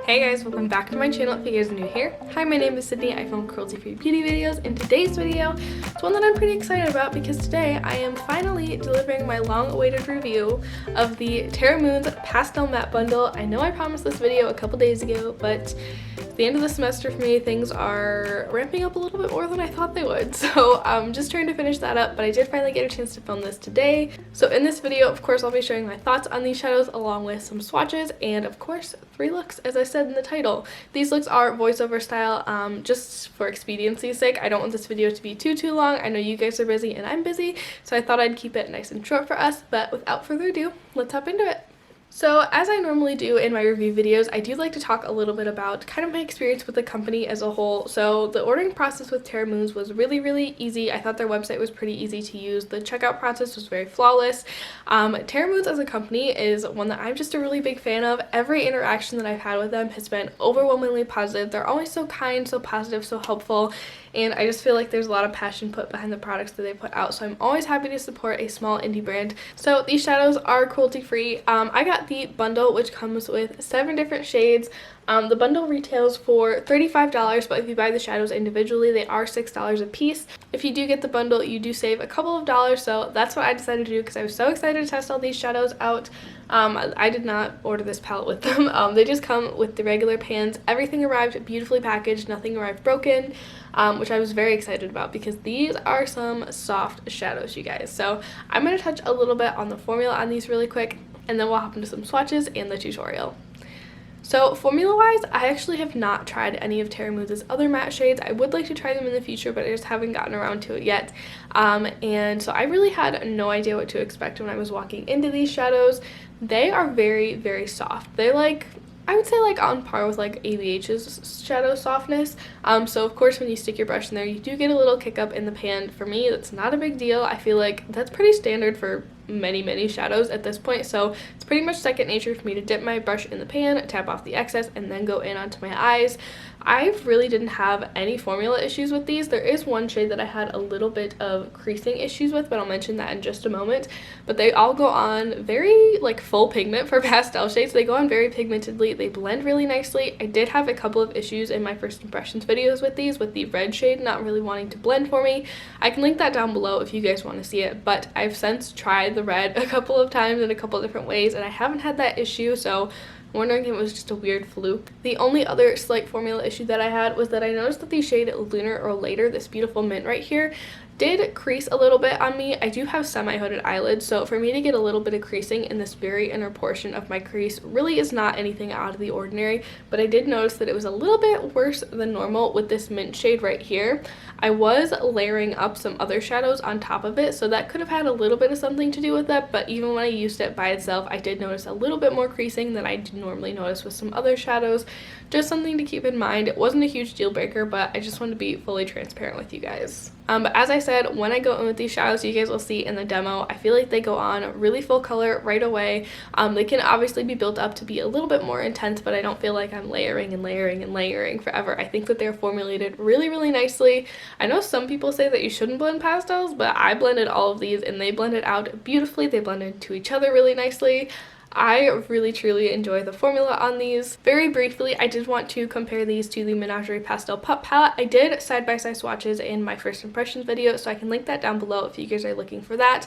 Hey guys, welcome back to my channel if you guys are new here. Hi, my name is Sydney. I film cruelty-free beauty videos. In today's video, it's one that I'm pretty excited about because today I am finally delivering my long-awaited review of the Terra Moons Pastel Matte Bundle. I know I promised this video a couple days ago, but at the end of the semester for me, things are ramping up a little bit more than I thought they would. So I'm just trying to finish that up, but I did finally get a chance to film this today. So in this video, of course, I'll be showing my thoughts on these shadows along with some swatches and, of course, 3 looks, as I said in the title. These looks are voiceover style, just for expediency's sake. I don't want this video to be too long. I know you guys are busy and I'm busy, so I thought I'd keep it nice and short for us, but without further ado, let's hop into it. So as I normally do in my review videos, I do like to talk a little bit about kind of my experience with the company as a whole. So the ordering process with Terra Moons was really easy. I thought their website was pretty easy to use. The checkout process was very flawless. Terra Moons as a company is one that I'm just a really big fan of. Every interaction that I've had with them has been overwhelmingly positive. They're always so kind, so positive, so helpful, and I just feel like there's a lot of passion put behind the products that they put out, so I'm always happy to support a small indie brand. So these shadows are cruelty-free. I got the bundle, which comes with 7 different shades. The bundle retails for $35, but if you buy the shadows individually, they are $6 a piece. If you do get the bundle, you do save a couple of dollars, so that's what I decided to do because I was so excited to test all these shadows out. I did not order this palette with them. They just come with the regular pans. Everything arrived beautifully packaged, nothing arrived broken, which I was very excited about because these are some soft shadows, you guys. So I'm going to touch a little bit on the formula on these really quick, and then we'll hop into some swatches and the tutorial. So formula-wise, I actually have not tried any of Terra Moons' other matte shades. I would like to try them in the future, but I just haven't gotten around to it yet. And so I really had no idea what to expect when I was walking into these shadows. They are very soft. They're like, I would say like on par with like ABH's shadow softness. So of course when you stick your brush in there, you do get a little kick up in the pan. For me, that's not a big deal. I feel like that's pretty standard for many shadows at this point, so it's pretty much second nature for me to dip my brush in the pan, tap off the excess, and then go in onto my eyes. I really didn't have any formula issues with these. There is one shade that I had a little bit of creasing issues with, but I'll mention that in just a moment. But they all go on very like full pigment for pastel shades. They go on very pigmentedly. They blend really nicely. I did have a couple of issues in my first impressions videos with these, with the red shade not really wanting to blend for me. I can link that down below if you guys want to see it, but I've since tried the red a couple of times in a couple of different ways and I haven't had that issue, so I'm wondering if it was just a weird fluke. The only other slight formula issue that I had was that I noticed that the shade Lunar or Later, this beautiful mint right here, did crease a little bit on me. I do have semi-hooded eyelids, so for me to get a little bit of creasing in this very inner portion of my crease really is not anything out of the ordinary, but I did notice that it was a little bit worse than normal with this mint shade right here. I was layering up some other shadows on top of it, so that could have had a little bit of something to do with that, but even when I used it by itself, I did notice a little bit more creasing than I do normally notice with some other shadows. Just something to keep in mind. It wasn't a huge deal breaker, but I just wanted to be fully transparent with you guys. But as I said, when I go in with these shadows, you guys will see in the demo, I feel like they go on really full color right away. They can obviously be built up to be a little bit more intense, but I don't feel like I'm layering forever. I think that they're formulated really nicely. I know some people say that you shouldn't blend pastels, but I blended all of these and they blended out beautifully. They blended to each other really nicely. I really truly enjoy the formula on these. Very briefly, I did want to compare these to the Menagerie Pastel Pup palette. I did side-by-side swatches in my first impressions video, so I can link that down below if you guys are looking for that.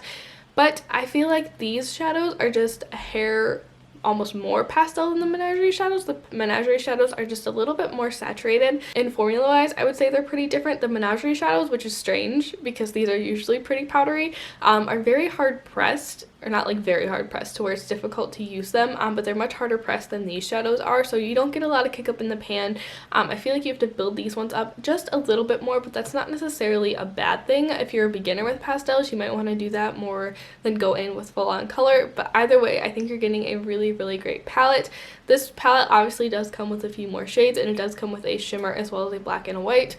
But I feel like these shadows are just a hair almost more pastel than the Menagerie shadows. The Menagerie shadows are just a little bit more saturated. In formula wise, I would say they're pretty different. The Menagerie shadows, which is strange because these are usually pretty powdery, are very hard pressed, or not like very hard pressed to where it's difficult to use them, but they're much harder pressed than these shadows are, so you don't get a lot of kick up in the pan. I feel like you have to build these ones up just a little bit more, but that's not necessarily a bad thing. If you're a beginner with pastels, you might want to do that more than go in with full-on color, but either way, I think you're getting a really great palette. This palette obviously does come with a few more shades, and it does come with a shimmer as well as a black and a white.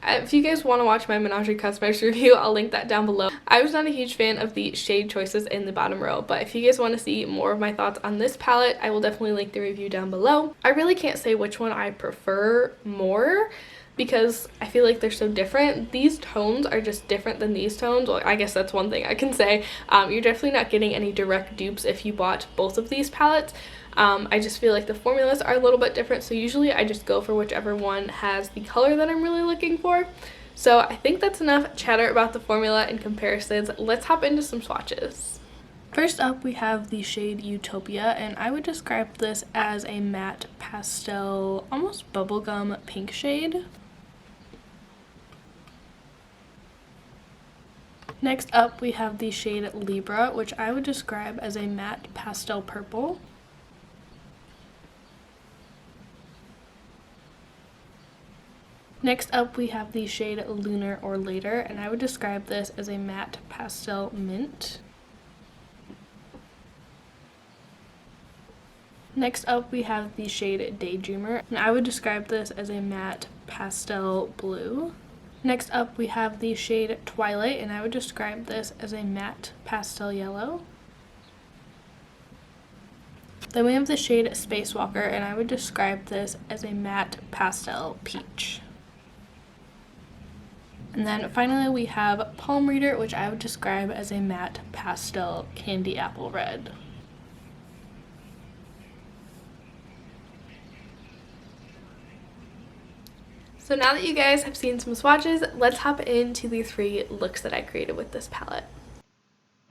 If you guys want to watch my Menagerie Cosmetics review, I'll link that down below. I was not a huge fan of the shade choices in the bottom row, but if you guys want to see more of my thoughts on this palette, I will definitely link the review down below. I really can't say which one I prefer more, because I feel like they're so different. These tones are just different than these tones. Well, I guess that's one thing I can say. You're definitely not getting any direct dupes if you bought both of these palettes. I just feel like the formulas are a little bit different, so usually I just go for whichever one has the color that I'm really looking for. So I think that's enough chatter about the formula and comparisons. Let's hop into some swatches. First up, we have the shade Utopia, and I would describe this as a matte pastel, almost bubblegum pink shade. Next up, we have the shade Libra, which I would describe as a matte pastel purple. Next up, we have the shade Lunar or Later, and I would describe this as a matte pastel mint. Next up, we have the shade Daydreamer, and I would describe this as a matte pastel blue. Next up, we have the shade Twilight, and I would describe this as a matte pastel yellow. Then we have the shade Spacewalker, and I would describe this as a matte pastel peach. And then finally we have Palm Reader, which I would describe as a matte pastel candy apple red. So now that you guys have seen some swatches, let's hop into the 3 looks that I created with this palette.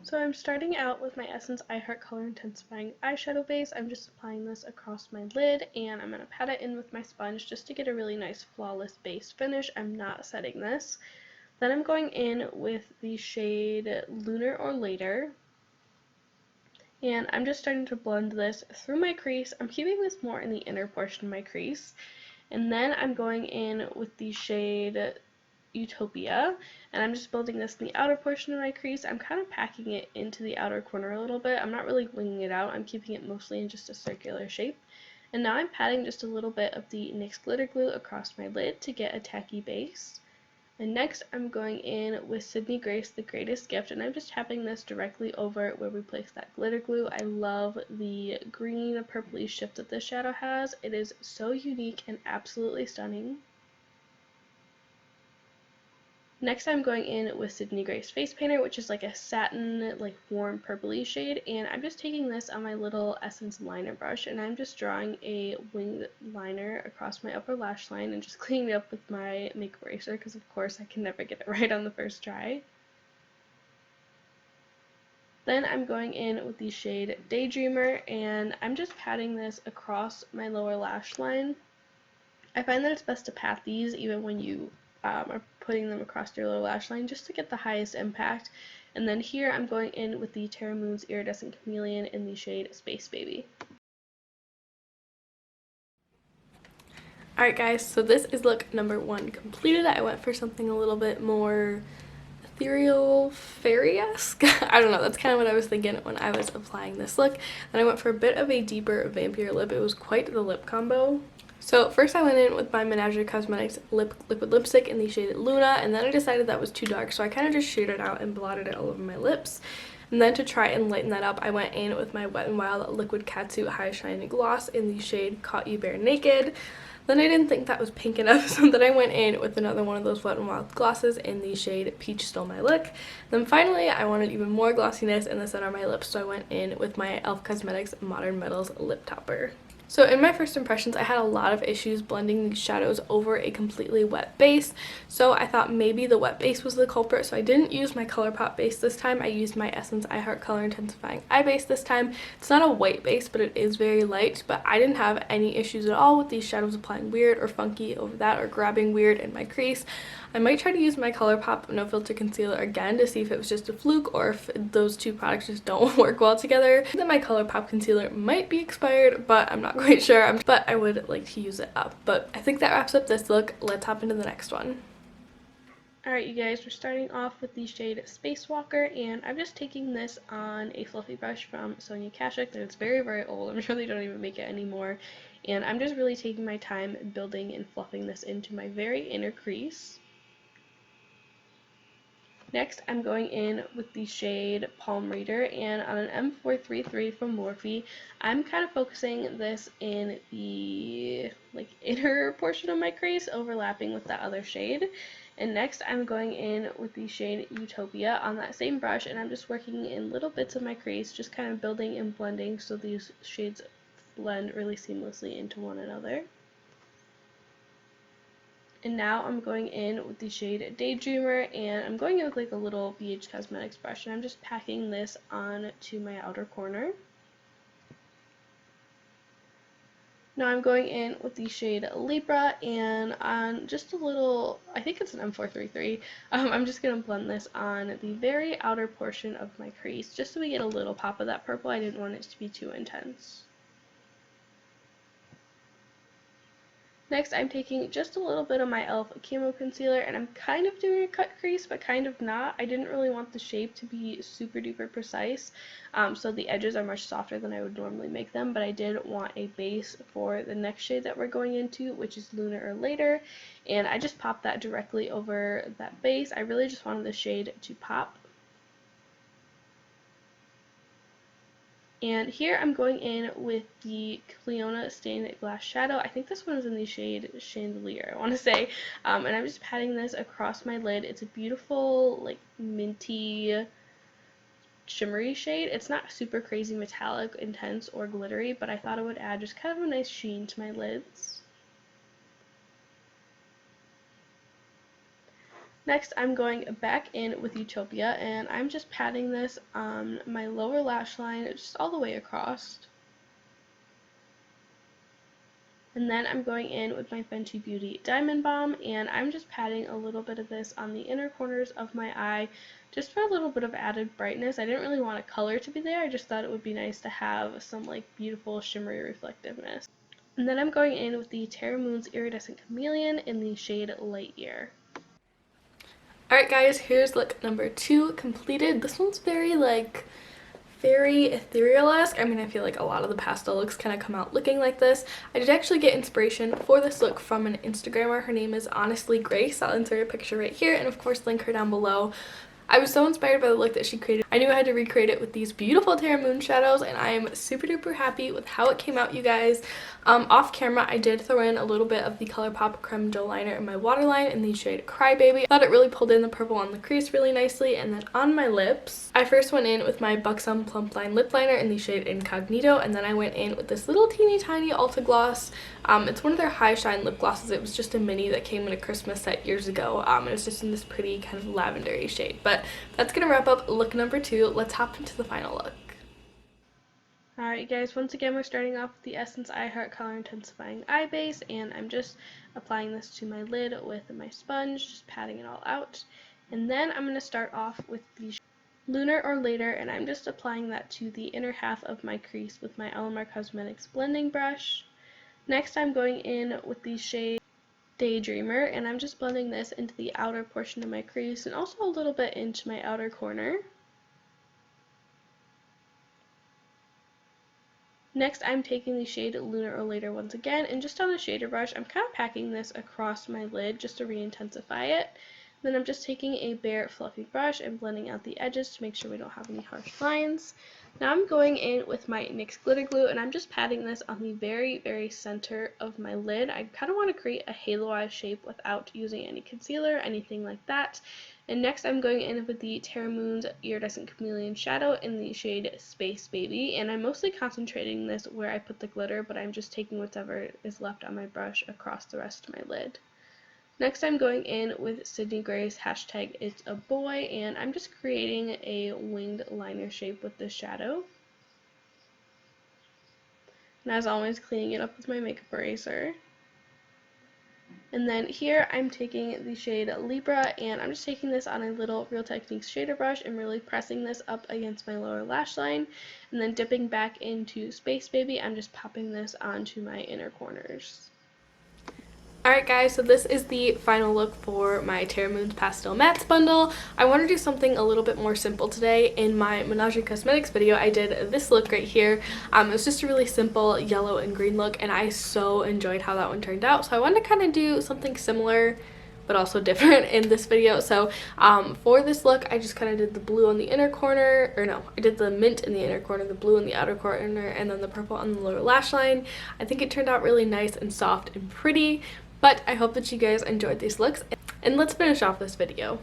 So I'm starting out with my Essence I Heart Color Intensifying Eyeshadow Base. I'm just applying this across my lid, and I'm going to pat it in with my sponge just to get a really nice flawless base finish. I'm not setting this. Then I'm going in with the shade Lunar or Later, and I'm just starting to blend this through my crease. I'm keeping this more in the inner portion of my crease. And then I'm going in with the shade Utopia, and I'm just building this in the outer portion of my crease. I'm kind of packing it into the outer corner a little bit. I'm not really winging it out. I'm keeping it mostly in just a circular shape. And now I'm patting just a little bit of the NYX glitter glue across my lid to get a tacky base. And next I'm going in with Sydney Grace The Greatest Gift, and I'm just tapping this directly over where we placed that glitter glue. I love the green purpley shift that this shadow has. It is so unique and absolutely stunning. Next I'm going in with Sydney Grace Face Painter, which is like a satin, like warm purpley shade, and I'm just taking this on my little Essence liner brush, and I'm just drawing a winged liner across my upper lash line and just cleaning it up with my makeup eraser, because of course I can never get it right on the first try. Then I'm going in with the shade Daydreamer, and I'm just patting this across my lower lash line. I find that it's best to pat these even when you are putting them across your lower lash line, just to get the highest impact. And then here I'm going in with the Terra Moons Iridescent Chameleon in the shade Space Baby. Alright guys, so this is look number 1 completed. I went for something a little bit more ethereal, fairy-esque. I don't know, that's kind of what I was thinking when I was applying this look. Then I went for a bit of a deeper vampire lip. It was quite the lip combo. So first I went in with my Kaleido Cosmetics liquid lipstick in the shade Luna, and then I decided that was too dark, so I kind of just shaded it out and blotted it all over my lips. And then to try and lighten that up, I went in with my Wet n Wild Liquid Catsuit High Shine Gloss in the shade Caught You Bare Naked. Then I didn't think that was pink enough, so then I went in with another one of those Wet n Wild glosses in the shade Peach Stole My Look. Then finally, I wanted even more glossiness in the center of my lips, so I went in with my e.l.f. Cosmetics Modern Metals Lip Topper. So in my first impressions, I had a lot of issues blending these shadows over a completely wet base, so I thought maybe the wet base was the culprit, so I didn't use my ColourPop base this time. I used my Essence I Heart Color Intensifying Eye Base this time. It's not a white base, but it is very light, but I didn't have any issues at all with these shadows applying weird or funky over that or grabbing weird in my crease. I might try to use my ColourPop No Filter Concealer again to see if it was just a fluke or if those two products just don't work well together. I think that my ColourPop concealer might be expired, but I'm not quite sure. But I would like to use it up. But I think that wraps up this look. Let's hop into the next one. Alright you guys, we're starting off with the shade Spacewalker, and I'm just taking this on a fluffy brush from Sonia Kashuk, and it's very, very old. I'm sure they don't even make it anymore. And I'm just really taking my time building and fluffing this into my very inner crease. Next, I'm going in with the shade Palm Reader, and on an M433 from Morphe, I'm kind of focusing this in the inner portion of my crease, overlapping with that other shade. And next, I'm going in with the shade Utopia on that same brush, and I'm just working in little bits of my crease, just kind of building and blending so these shades blend really seamlessly into one another. And now I'm going in with the shade Daydreamer, and I'm going in with like a little BH Cosmetics brush, and I'm just packing this on to my outer corner. Now I'm going in with the shade Libra, and on just a little, I think it's an M433, I'm just going to blend this on the very outer portion of my crease, just so we get a little pop of that purple. I didn't want it to be too intense. Next, I'm taking just a little bit of my e.l.f. Camo Concealer, and I'm kind of doing a cut crease, but kind of not. I didn't really want the shape to be super duper precise, so the edges are much softer than I would normally make them, but I did want a base for the next shade that we're going into, which is Lunar or Later, and I just popped that directly over that base. I really just wanted the shade to pop. And here I'm going in with the Clionadh Stained Glass Shadow. I think this one is in the shade Chandelier, I want to say. And I'm just patting this across my lid. It's a beautiful, like, minty, shimmery shade. It's not super crazy metallic, intense, or glittery, but I thought it would add just kind of a nice sheen to my lids. Next, I'm going back in with Utopia, and I'm just patting this on my lower lash line, just all the way across. And then I'm going in with my Fenty Beauty Diamond Balm, and I'm just patting a little bit of this on the inner corners of my eye, just for a little bit of added brightness. I didn't really want a color to be there, I just thought it would be nice to have some like beautiful shimmery reflectiveness. And then I'm going in with the Terra Moons Iridescent Chameleon in the shade Light Year. Alright guys, here's look number 2 completed. This one's very ethereal-esque. I mean, I feel like a lot of the pastel looks kind of come out looking like this. I did actually get inspiration for this look from an Instagrammer. Her name is Honestly Grace. I'll insert a picture right here and of course link her down below. I was so inspired by the look that she created. I knew I had to recreate it with these beautiful Terra Moon shadows, and I am super duper happy with how it came out, you guys. Off camera, I did throw in a little bit of the ColourPop Creme Dough Liner in my waterline in the shade Crybaby. I thought it really pulled in the purple on the crease really nicely, and then on my lips, I first went in with my Buxom Plump Line Lip Liner in the shade Incognito, and then I went in with this little teeny tiny Ulta Gloss. It's one of their high shine lip glosses. It was just a mini that came in a Christmas set years ago. It was just in this pretty kind of lavendery shade. But that's gonna wrap up look number 2. Let's hop into the final look. Alright guys, once again we're starting off with the Essence I Heart Color Intensifying Eye Base, and I'm just applying this to my lid with my sponge, just patting it all out. And then I'm going to start off with the Lunar or Later, and I'm just applying that to the inner half of my crease with my Element Cosmetics blending brush. Next I'm going in with the shade Daydreamer, and I'm just blending this into the outer portion of my crease and also a little bit into my outer corner. Next, I'm taking the shade Lunar or Later once again, and just on the shader brush, I'm kind of packing this across my lid just to re-intensify it. Then I'm just taking a bare fluffy brush and blending out the edges to make sure we don't have any harsh lines. Now I'm going in with my NYX Glitter Glue, and I'm just patting this on the very center of my lid. I kind of want to create a halo-eye shape without using any concealer, anything like that. And next I'm going in with the Terra Moons Iridescent Chameleon Shadow in the shade Space Baby, and I'm mostly concentrating this where I put the glitter, but I'm just taking whatever is left on my brush across the rest of my lid. Next I'm going in with Sydney Gray's hashtag It's a Boy, and I'm just creating a winged liner shape with this shadow. And as always, cleaning it up with my makeup eraser. And then here I'm taking the shade Libra, and I'm just taking this on a little Real Techniques shader brush and really pressing this up against my lower lash line, and then dipping back into Space Baby, I'm just popping this onto my inner corners. Alright guys, so this is the final look for my Terra Moons Pastel Mattes bundle. I want to do something a little bit more simple today. In my Menage Cosmetics video, I did this look right here. It was just a really simple yellow and green look, and I so enjoyed how that one turned out. So I wanted to kind of do something similar but also different in this video. So for this look, I just kind of did the blue on the inner corner, or no, I did the mint in the inner corner, the blue in the outer corner, and then the purple on the lower lash line. I think it turned out really nice and soft and pretty, but I hope that you guys enjoyed these looks. And let's finish off this video.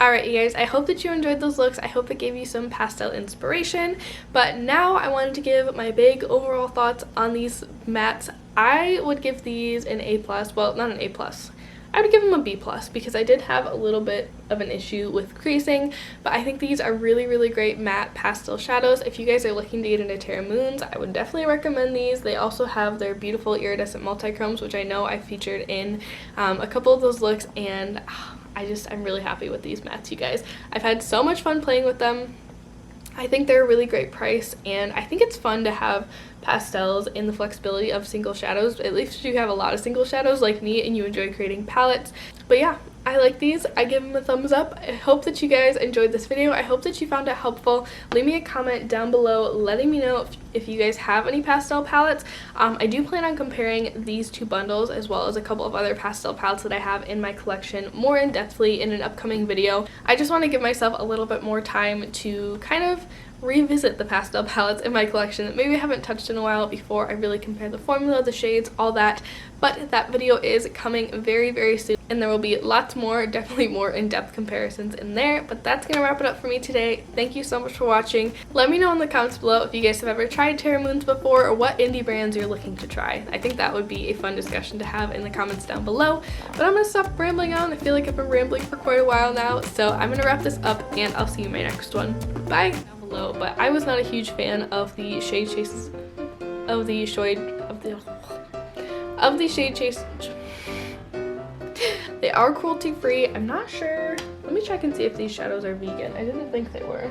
Alright, you guys, I hope that you enjoyed those looks. I hope it gave you some pastel inspiration. But now I wanted to give my big overall thoughts on these mattes. I would give these an A+. Well, not an A+. I would give them a B+, because I did have a little bit of an issue with creasing, but I think these are really, really great matte pastel shadows. If you guys are looking to get into Terra Moons, I would definitely recommend these. They also have their beautiful iridescent multi-chromes, which I know I featured in a couple of those looks, and I'm really happy with these mattes, you guys. I've had so much fun playing with them. I think they're a really great price, and I think it's fun to have pastels in the flexibility of single shadows. At least you have a lot of single shadows like me and you enjoy creating palettes. But yeah, I like these. I give them a thumbs up. I hope that you guys enjoyed this video. I hope that you found it helpful. Leave me a comment down below letting me know if you guys have any pastel palettes. I do plan on comparing these two bundles as well as a couple of other pastel palettes that I have in my collection more in-depthly in an upcoming video. I just want to give myself a little bit more time to kind of revisit the pastel palettes in my collection that maybe I haven't touched in a while before I really compare the formula, the shades, all that. But that video is coming very, very soon, and there will be lots more, definitely more in-depth comparisons in there. But that's gonna wrap it up for me today. Thank you so much for watching. Let me know in the comments below if you guys have ever tried Terra Moons before, or what indie brands you're looking to try. I think that would be a fun discussion to have in the comments down below. But I'm gonna stop rambling on. I feel like I've been rambling for quite a while now, so I'm gonna wrap this up, and I'll see you in my next one. Bye! But I was not a huge fan of the shade chases of the shade chase. They are cruelty free. I'm not sure. Let me check and see if these shadows are vegan. I didn't think they were.